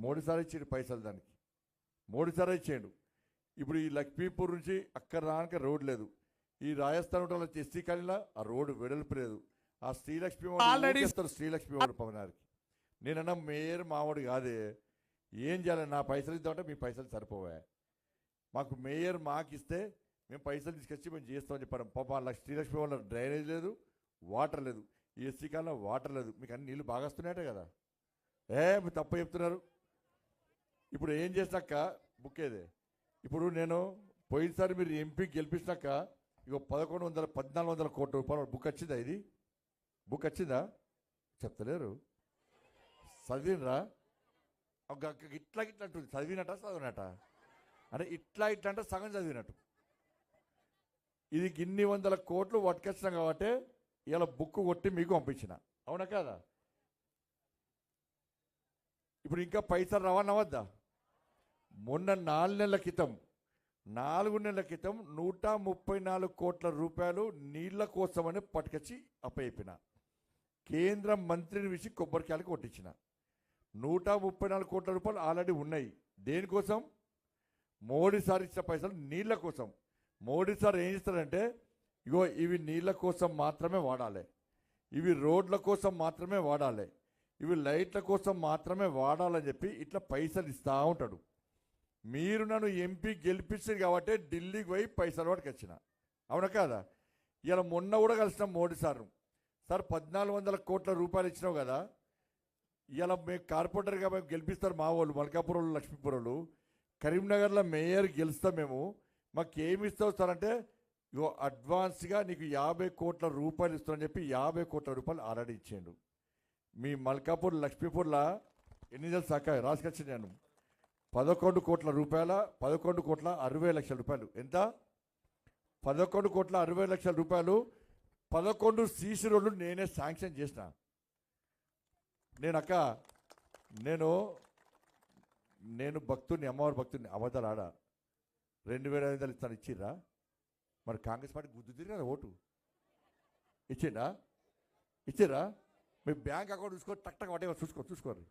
మూడుసారి ఇచ్చాడు పైసలు దానికి, మూడుసారి ఇచ్చాడు. ఇప్పుడు ఈ లక్ష్మీపూర్ నుంచి అక్కడ రాక రోడ్ లేదు, ఈ రాజస్థాన్ ఉన్న ఎస్టీ కాలనీలో ఆ రోడ్డు వెడల్పు లేదు. ఆ శ్రీలక్ష్మి వాడు శ్రీలక్ష్మి వాడు పవనారికి. నేనన్నా మేయర్ మావాడు కాదే, ఏం చేయాలి, నా పైసలు ఇద్దామంటే మీ పైసలు సరిపోవా, మాకు మేయర్ మాకు ఇస్తే మేము పైసలు తీసుకొచ్చి మేము చేస్తామని చెప్పాను. పాప శ్రీలక్ష్మి వాళ్ళ డ్రైనేజ్ లేదు, వాటర్ లేదు, ఈ ఎస్సీ కాలంలో వాటర్ లేదు. మీకు అన్ని నీళ్ళు బాగా వస్తున్నాయట కదా, మీరు తప్పు చెప్తున్నారు. ఇప్పుడు ఏం చేసినాక బుక్ ఏదే, ఇప్పుడు నేను పోయినసారి మీరు ఎంపీ గెలిపించినాక ఇగో 1400 కోట్ల రూపాయలు బుక్ వచ్చిందా, ఇది బుక్ వచ్చిందా చెప్తలేరు, చదివినరా? ఇట్లా ఇట్లా అంటుంది, చదివినట్ట అంటే ఇట్లా ఇట్లా అంటే సగం చదివినట్టు. ఇది ఇన్ని 100 కోట్లు పట్టుకొచ్చినాం కాబట్టి ఇలా బుక్ కొట్టి మీకు పంపించిన, అవునా కదా? ఇప్పుడు ఇంకా పైసలు రవాణా వద్దా? మొన్న 4 నెలల క్రితం 134 కోట్ల రూపాయలు నీళ్ల కోసమని పట్టుకొచ్చి అప్పయిపోయిన కేంద్ర మంత్రిని విషి కొబ్బరికాయలు కొట్టించిన. 134 కోట్ల రూపాయలు ఆల్రెడీ ఉన్నాయి. దేనికోసం? మోడీ సార్ ఇచ్చిన పైసలు నీళ్ల కోసం. మోడీ సార్ ఏం చేస్తారంటే, ఇగో ఇవి నీళ్ల కోసం మాత్రమే వాడాలి, ఇవి రోడ్ల కోసం మాత్రమే వాడాలి, ఇవి లైట్ల కోసం మాత్రమే వాడాలని చెప్పి ఇట్లా పైసలు ఇస్తూ ఉంటాడు. మీరు నన్ను ఎంపీ గెలిపించారు కాబట్టి ఢిల్లీకి పోయి పైసలు వాడికి వచ్చిన, అవునా కాదా? ఇలా మొన్న కూడా కలిసినాం మోడీ సార్. 1400 కోట్ల రూపాయలు ఇచ్చినావు కదా, ఇలా మేము కార్పొరేటర్గా మేము గెలిపిస్తారు మా వాళ్ళు, మల్కాపూర్ వాళ్ళు, లక్ష్మీపూర్ వాళ్ళు. కరీంనగర్లో మేయర్ గెలుస్తాం మేము, మాకు ఏమి ఇస్తావు సార్ అంటే, ఇగో అడ్వాన్స్గా నీకు 50 కోట్ల రూపాయలు ఇస్తామని చెప్పి 50 కోట్ల రూపాయలు ఆల్రెడీ ఇచ్చేయండు. మీ మల్కాపూర్ లక్ష్మీపూర్లో ఎన్ని తెలుసాక రాసుకొచ్చి నేను 11 కోట్ల రూపాయల 11 కోట్ల 60 లక్షల రూపాయలు. ఎంత? 11 కోట్ల 60 లక్షల రూపాయలు. 11 సీసీ రోడ్లు నేనే శాంక్షన్ చేసిన. నేను భక్తుడిని, అమ్మవారి భక్తుడిని, అబద్ధాలు ఆడ. 2500 ఇస్తాను, ఇచ్చిర్రా? మరి కాంగ్రెస్ పార్టీ గుద్దు తిరిగి ఓటు ఇచ్చిండా? ఇచ్చిర్రా? మీ బ్యాంక్ అకౌంట్ చూసుకో, టక్ టక్ వాటే చూసుకోరు.